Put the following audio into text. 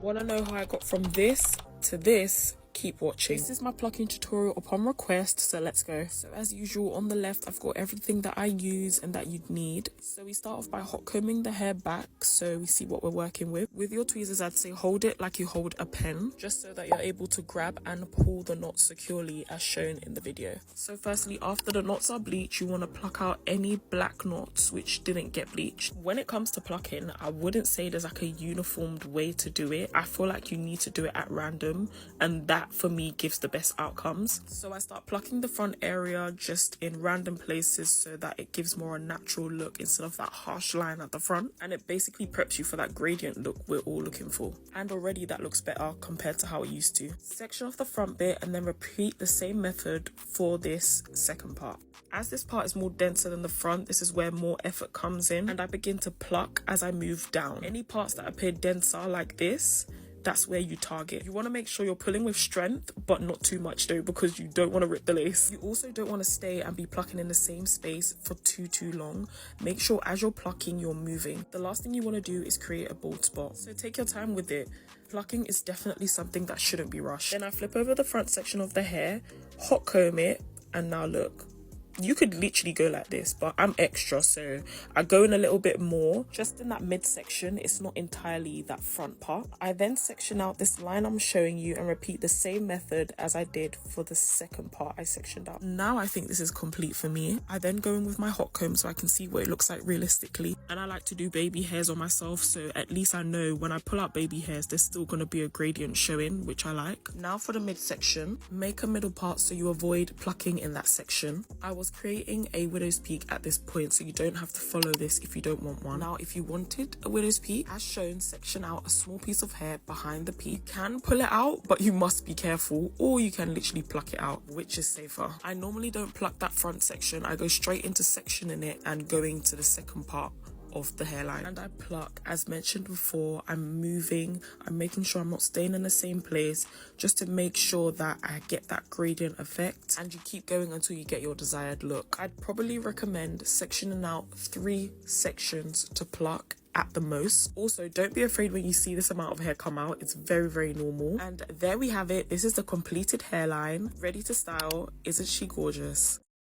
Want to know how I got from this to this? Keep watching. This is my plucking tutorial upon request, so let's go. So as usual, on the left I've got everything that I use and that you'd need. So we start off by hot combing the hair back so we see what we're working with. With your tweezers, I'd say hold it like you hold a pen, just so that you're able to grab and pull the knots securely as shown in the video. So firstly, after the knots are bleached, you want to pluck out any black knots which didn't get bleached. When it comes to plucking, I wouldn't say there's like a uniformed way to do it. I feel like you need to do it at random, and that for me gives the best outcomes. So I start plucking the front area just in random places so that it gives more a natural look instead of that harsh line at the front, and it basically preps you for that gradient look we're all looking for. And already that looks better compared to how it used to. Section off the front bit and then repeat the same method for this second part. As this part is more denser than the front, this is where more effort comes in, and I begin to pluck as I move down. Any parts that appear denser like this, that's where you target. You want to make sure you're pulling with strength, but not too much though, because you don't want to rip the lace. You also don't want to stay and be plucking in the same space for too long. Make sure as you're plucking, you're moving. The last thing you want to do is create a bald spot. So take your time with it. Plucking is definitely something that shouldn't be rushed. Then I flip over the front section of the hair, hot comb it, and now look. You could literally go like this, but I'm extra, so I go in a little bit more just in that midsection. It's not entirely that front part. I then section out this line I'm showing you and repeat the same method as I did for the second part I sectioned out. Now I think this is complete for me. I then go in with my hot comb so I can see what it looks like realistically, and I like to do baby hairs on myself, so at least I know when I pull out baby hairs there's still going to be a gradient showing, which I like. Now for the midsection, make a middle part so you avoid plucking in that section. I was creating a widow's peak at this point, so you don't have to follow this if you don't want one. Now if you wanted a widow's peak, as shown, section out a small piece of hair behind the peak. You can pull it out, but you must be careful, or you can literally pluck it out, which is safer. I normally don't pluck that front section. I go straight into sectioning it and going to the second part of the hairline, and I pluck. As mentioned before, I'm moving, I'm making sure I'm not staying in the same place, just to make sure that I get that gradient effect, and you keep going until you get your desired look. I'd probably recommend sectioning out 3 sections to pluck at the most. Also, don't be afraid when you see this amount of hair come out. It's very normal. And there we have it. This is the completed hairline, ready to style. Isn't she gorgeous?